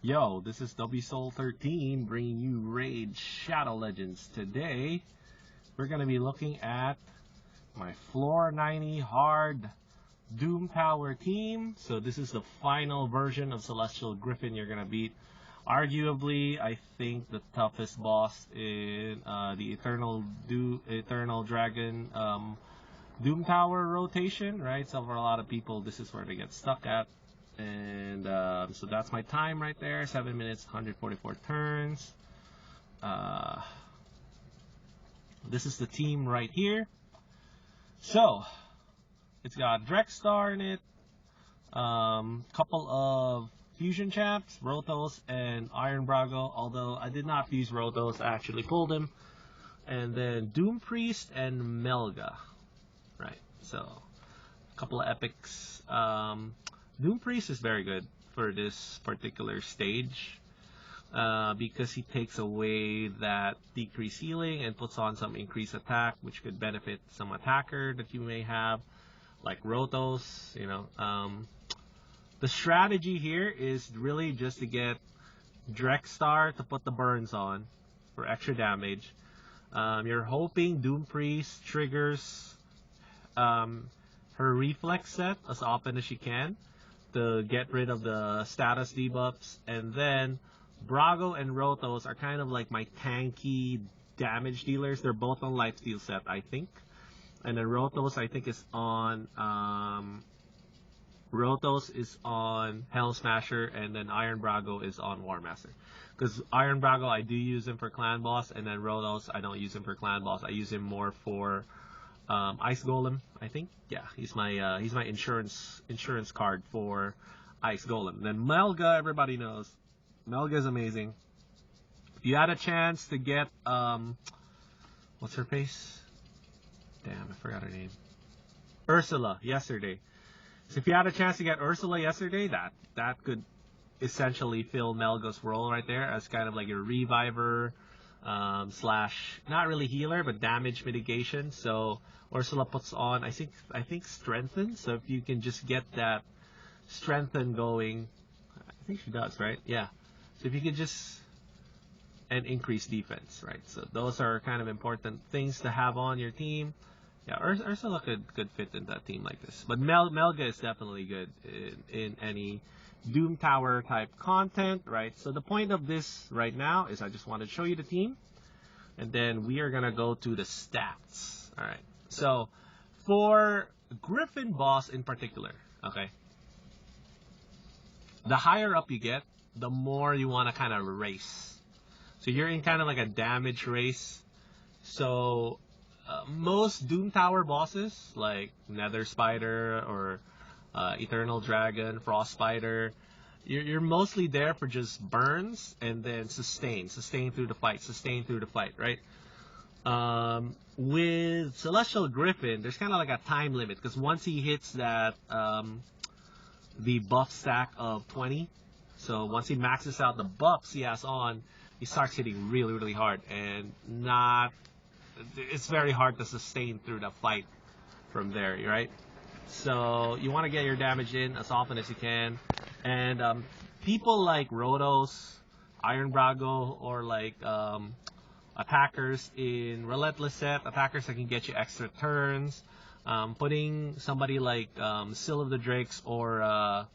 Yo, this is WSoul13 bringing you Raid Shadow Legends. Today, we're going to be looking at my floor 90 hard Doom Power team. So this is the final version of Celestial Griffin you're going to beat. Arguably, I think the toughest boss in the Eternal Dragon Doom Tower rotation, right? So for a lot of people, this is where they get stuck at. And so that's my time right there, 7 minutes, 144 turns. This is the team right here. So it's got Drexstar in it, couple of fusion champs, Ronos and Iron Brago, although I did not fuse Ronos, I actually pulled him. And then Doom Priest and Melga, right? So a couple of epics. Doom Priest is very good for this particular stage because he takes away that decreased healing and puts on some increased attack, which could benefit some attacker that you may have, like Ronos. You know, the strategy here is really just to get Drexstar to put the burns on for extra damage. You're hoping Doom Priest triggers her reflex set as often as she can to get rid of the status debuffs, and then Brago and Ronos are kind of like my tanky damage dealers. They're both on lifesteal set, I think, and then Ronos I think is on Helm Smasher, and then Iron Brago is on War Master. Because Iron Brago I do use him for clan boss, and then Ronos I don't use him for clan boss. I use him more for Ice Golem, I think. Yeah, he's my insurance card for Ice Golem. Then Melga, everybody knows. Melga is amazing. If you had a chance to get what's her face? Damn, I forgot her name. Ursula yesterday. So if you had a chance to get Ursula yesterday, that could essentially fill Melga's role right there as kind of like a reviver slash not really healer but damage mitigation. So Ursula puts on I think strengthen, so if you can just get that strengthen going, I think she does, right? Yeah, so if you could just and increase defense, right? So those are kind of important things to have on your team. Yeah, Ursula could fit in that team like this, but Melga is definitely good in any Doom Tower type content, right? So the point of this right now is I just want to show you the team, and then we are gonna go to the stats. All right, so for Griffin boss in particular, okay, the higher up you get, the more you want to kind of race. So you're in kind of like a damage race. So most Doom Tower bosses like Nether Spider or Eternal Dragon, Frost Spider, you're mostly there for just burns and then sustain through the fight, right? With Celestial Griffin, there's kind of like a time limit, because once he hits that the buff stack of 20, so once he maxes out the buffs he has on, he starts hitting really, really hard, and it's very hard to sustain through the fight from there, right? So you want to get your damage in as often as you can, and people like Ronos, Iron Brago, or like attackers in Relentless set, attackers that can get you extra turns, putting somebody like Seal of the Drakes or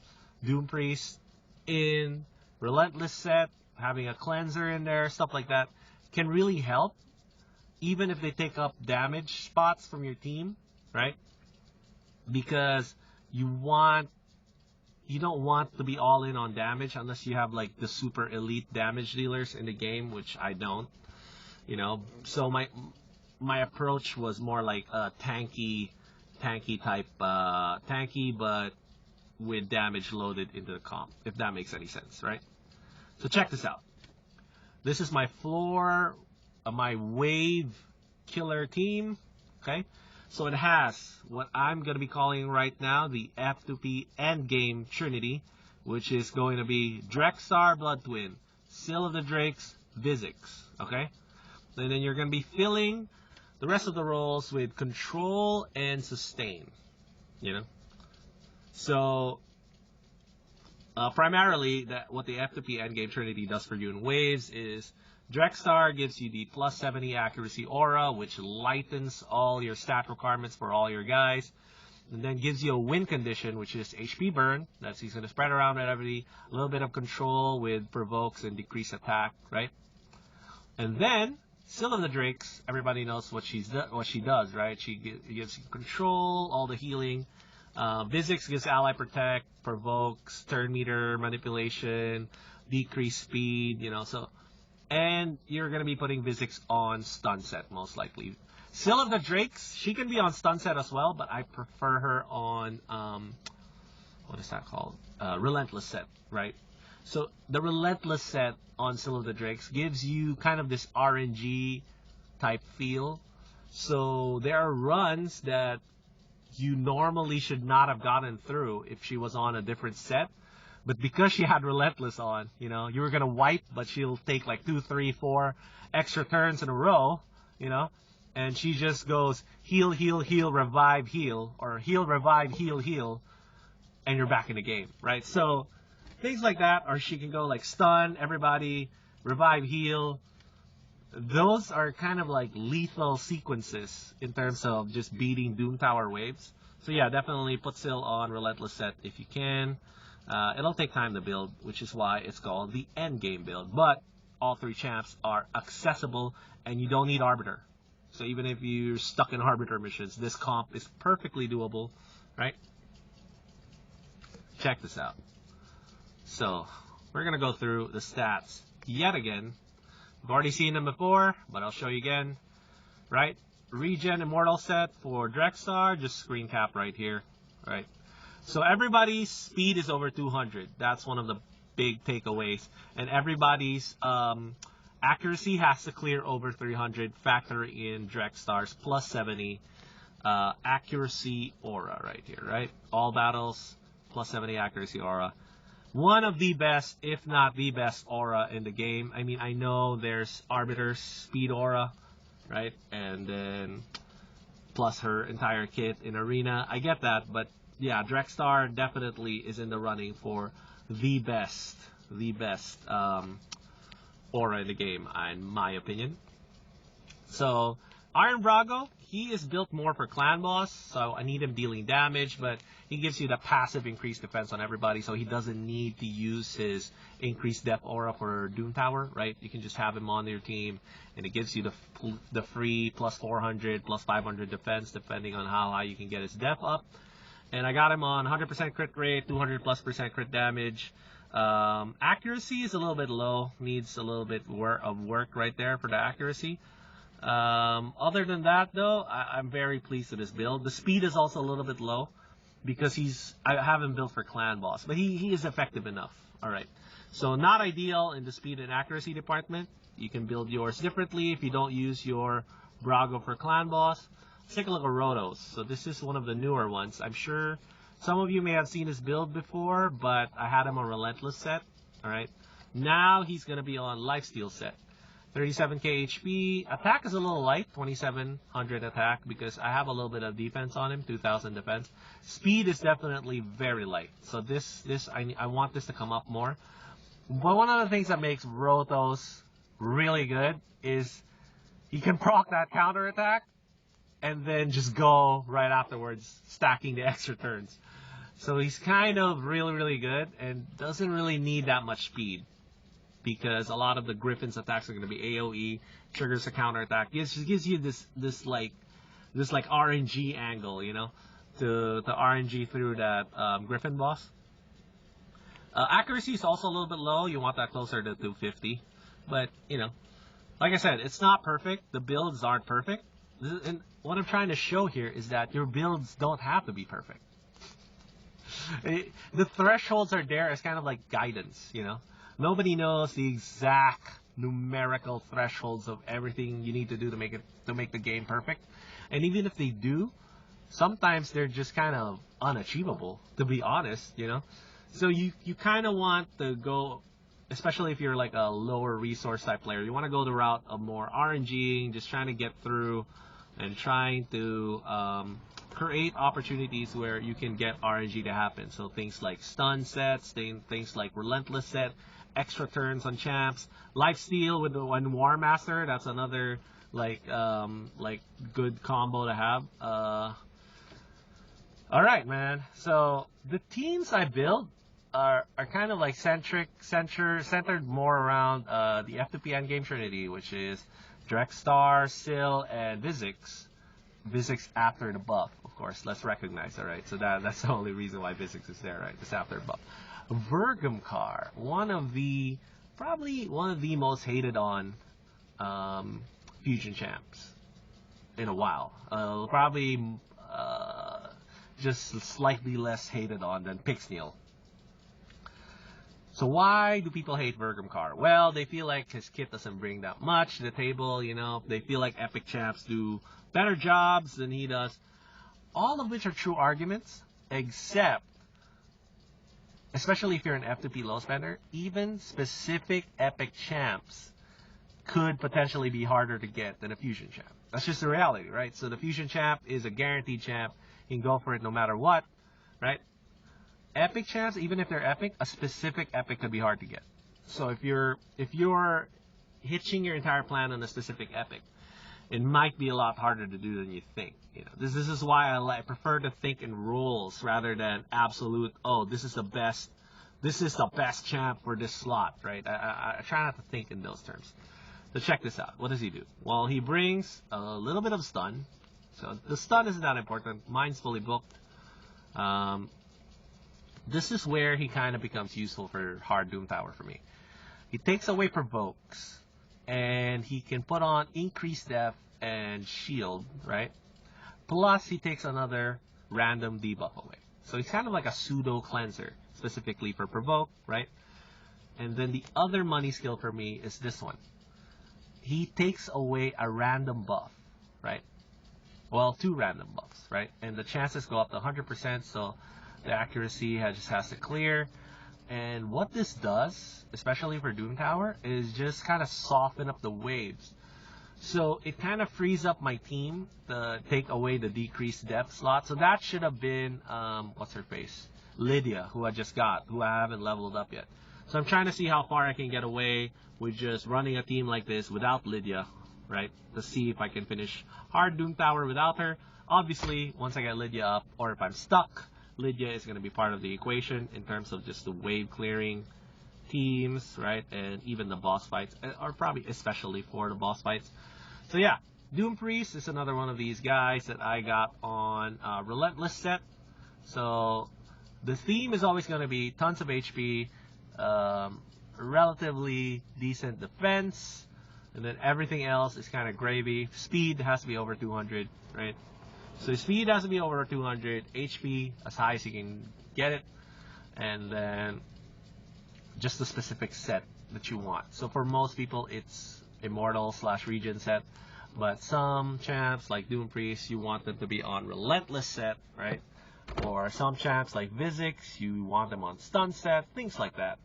Doom Priest in Relentless set, having a cleanser in there, stuff like that, can really help, even if they take up damage spots from your team, right? Because you don't want to be all in on damage unless you have like the super elite damage dealers in the game, which I don't, you know. So my approach was more like a tanky type, tanky but with damage loaded into the comp, if that makes any sense, right? So check this out. This is my floor, my wave killer team, okay? So it has what I'm going to be calling right now the F2P endgame trinity, which is going to be Drexstar, Blood Twin, Seal of the Drakes, Vizix, okay? And then you're going to be filling the rest of the roles with control and sustain, you know? So Primarily, what the F2P endgame Trinity does for you in waves is Drexstar gives you the plus 70 accuracy aura, which lightens all your stat requirements for all your guys. And then gives you a win condition, which is HP burn. That's he's going to spread around at everybody. A little bit of control with provokes and decrease attack, right? And then Seal of the Drakes, everybody knows what she does, right? She gives you control, all the healing. Physics gives ally protect, provokes, turn meter manipulation, decrease speed, you know. So, and you're going to be putting physics on stun set most likely. Seal of the Drakes, she can be on stun set as well, but I prefer her on, what is that called? Relentless set, right? So the Relentless set on Seal of the Drakes gives you kind of this RNG type feel. So there are runs that you normally should not have gotten through if she was on a different set. But because she had Relentless on, you know, you were going to wipe, but she'll take like 2, 3, 4 extra turns in a row, you know. And she just goes heal, heal, heal, revive, heal, or heal, revive, heal, heal, and you're back in the game, right? So things like that, or she can go like stun everybody, revive, heal. Those are kind of like lethal sequences in terms of just beating Doom Tower waves. So yeah, definitely put Sil on Relentless set if you can. It'll take time to build, which is why it's called the end game build. But all 3 champs are accessible, and you don't need Arbiter. So even if you're stuck in Arbiter missions, this comp is perfectly doable, right? Check this out. So we're going to go through the stats yet again. We've already seen them before, but I'll show you again, right? Regen Immortal set for Drexstar, just screen cap right here, right? So everybody's speed is over 200. That's one of the big takeaways. And everybody's accuracy has to clear over 300, factor in Drexstar's plus 70 accuracy aura right here, right? All battles, plus 70 accuracy aura. One of the best, if not the best aura in the game. I mean, I know there's Arbiter's speed aura, right? And then plus her entire kit in Arena. I get that, but yeah, Drexstar definitely is in the running for the best aura in the game, in my opinion. So Iron Brago, he is built more for clan boss, so I need him dealing damage, but he gives you the passive increased defense on everybody, so he doesn't need to use his increased depth aura for Doom Tower, right? You can just have him on your team, and it gives you the free plus 400, plus 500 defense, depending on how high you can get his depth up. And I got him on 100% crit rate, 200+% crit damage. Accuracy is a little bit low, needs a little bit of work right there for the accuracy. Other than that, though, I'm very pleased with this build. The speed is also a little bit low because I have him built for clan boss, but he is effective enough. All right, so not ideal in the speed and accuracy department. You can build yours differently if you don't use your Brago for clan boss. Let's take a look at Ronos. So this is one of the newer ones. I'm sure some of you may have seen his build before, but I had him on Relentless set. All right, now he's going to be on Lifesteal set. 37k HP. Attack is a little light, 2700 attack, because I have a little bit of defense on him, 2000 defense. Speed is definitely very light. So I want this to come up more. But one of the things that makes Rotos really good is he can proc that counter attack and then just go right afterwards, stacking the extra turns. So he's kind of really, really good and doesn't really need that much speed, because a lot of the Griffin's attacks are going to be AoE, triggers a counter attack. It just gives you this like RNG angle, you know, to RNG through that Griffin boss. Accuracy is also a little bit low. You want that closer to 250. But, you know, like I said, it's not perfect. The builds aren't perfect. And what I'm trying to show here is that your builds don't have to be perfect. The thresholds are there as kind of like guidance, you know. Nobody knows the exact numerical thresholds of everything you need to do to make the game perfect. And even if they do, sometimes they're just kind of unachievable, to be honest, you know. So you kind of want to go, especially if you're like a lower resource type player, you want to go the route of more RNGing, just trying to get through and trying to create opportunities where you can get RNG to happen. So things like stun sets, things like relentless set, extra turns on champs, lifesteal with one War Master. That's another like good combo to have. All right, man. So the teams I build are kind of like centered more around the F2P endgame trinity, which is Drexstar, Syl, and Vizix. Vizix after the buff, of course. Let's recognize that, right? So that's the only reason why Vizix is there, right? It's after the buff. Vergamcar, probably one of the most hated on fusion champs in a while. Probably just slightly less hated on than Pixniel. So why do people hate Vergamcar? Well, they feel like his kit doesn't bring that much to the table, you know. They feel like epic champs do better jobs than he does. All of which are true arguments, except, especially if you're an F2P low spender, even specific epic champs could potentially be harder to get than a fusion champ. That's just the reality, right? So the fusion champ is a guaranteed champ. You can go for it no matter what, right? Epic champs, even if they're epic, a specific epic could be hard to get. So if you're hitching your entire plan on a specific epic, it might be a lot harder to do than you think. You know, this is why I prefer to think in rules rather than absolute. Oh, this is the best champ for this slot, right? I try not to think in those terms. So check this out. What does he do? Well, he brings a little bit of stun. So the stun isn't that important. Mine's fully booked. This is where he kind of becomes useful for hard Doom Tower for me. He takes away provokes, and he can put on increased def and shield, right? Plus, he takes another random debuff away. So he's kind of like a pseudo cleanser, specifically for provoke, right? And then the other money skill for me is this one. He takes away a random buff, right? Well, 2 random buffs, right? And the chances go up to 100%, so the accuracy just has to clear. And what this does, especially for Doom Tower, is just kind of soften up the waves. So it kind of frees up my team to take away the decreased depth slot. So that should have been, what's her face? Lydia, who I just got, who I haven't leveled up yet. So I'm trying to see how far I can get away with just running a team like this without Lydia, right? To see if I can finish hard Doom Tower without her. Obviously, once I get Lydia up, or if I'm stuck, Lydia is going to be part of the equation in terms of just the wave clearing teams, right? And even the boss fights, or probably especially for the boss fights. So yeah, Doom Priest is another one of these guys that I got on Relentless set. So the theme is always going to be tons of HP, relatively decent defense, and then everything else is kind of gravy. Speed has to be over 200, right? So speed has to be over 200, HP as high as you can get it, and then just the specific set that you want. So for most people, it's Immortal / Regen set, but some champs like Doom Priest, you want them to be on Relentless set, right? Or some champs like Vizix, you want them on Stun set, things like that.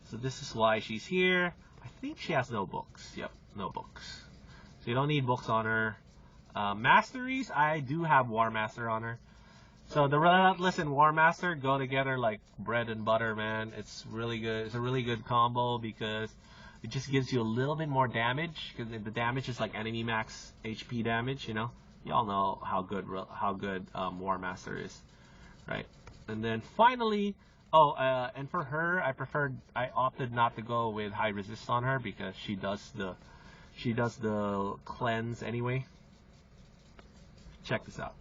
So this is why she's here. I think she has no books. Yep, no books. So you don't need books on her. Masteries, I do have War Master on her. So the Relentless and War Master go together like bread and butter, man. It's really good. It's a really good combo because it just gives you a little bit more damage. Because the damage is like enemy max HP damage, you know. Y'all know how good War Master is, right? And then finally, and for her, I opted not to go with high resist on her because she does the cleanse anyway. Check this out.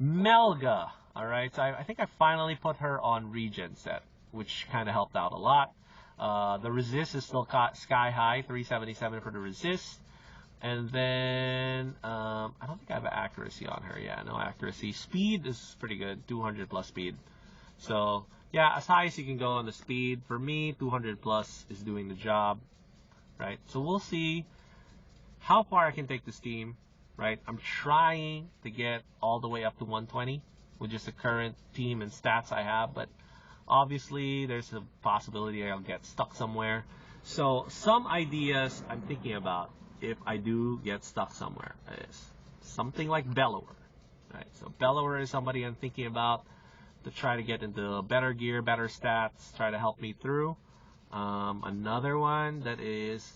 Melga. Alright, so I think I finally put her on regen set, which kind of helped out a lot. The resist is still sky high, 377 for the resist. And then, I don't think I have accuracy on her. Yeah, no accuracy. Speed is pretty good, 200 plus speed. So, yeah, as high as you can go on the speed. For me, 200 plus is doing the job, right? So we'll see how far I can take this team. Right, I'm trying to get all the way up to 120 with just the current team and stats I have, but obviously there's a possibility I'll get stuck somewhere. So some ideas I'm thinking about if I do get stuck somewhere is something like Bellower, Right, so Bellower is somebody I'm thinking about to try to get into better gear, better stats, try to help me through. Another one that is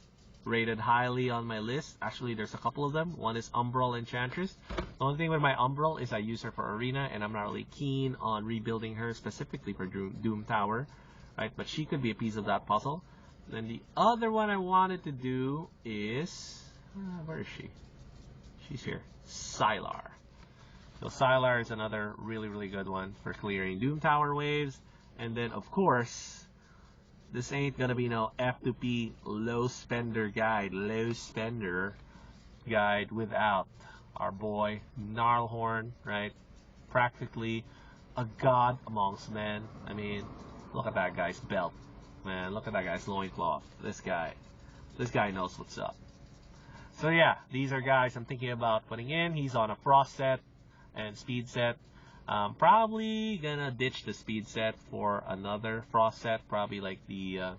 rated highly on my list, actually there's a couple of them. One is Umbral Enchantress. The only thing with my Umbral is I use her for Arena, and I'm not really keen on rebuilding her specifically for Doom Tower, right? But she could be a piece of that puzzle. Then the other one I wanted to do is, where is she? She's here. Sylar. So Sylar is another really good one for clearing Doom Tower waves. And then of course, this ain't gonna be no F2P low spender guide without our boy Gnarlhorn, right? Practically a god amongst men. I mean, look at that guy's belt, man. Look at that guy's loincloth. This guy knows what's up. So yeah, these are guys I'm thinking about putting in. He's on a frost set and speed set. Probably gonna ditch the speed set for another frost set, probably like the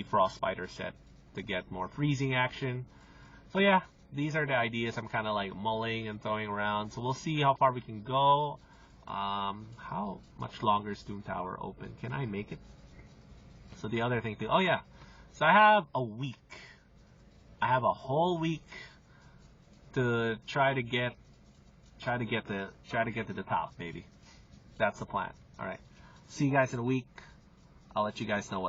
frost spider set to get more freezing action. So yeah, these are the ideas I'm kind of like mulling and throwing around. So we'll see how far we can go. How much longer is Doom Tower open? Can I make it? So the other thing too, oh yeah, so I have a week. I have a whole week to try to get to the top, baby. That's the plan. All right. See you guys in a week. I'll let you guys know what's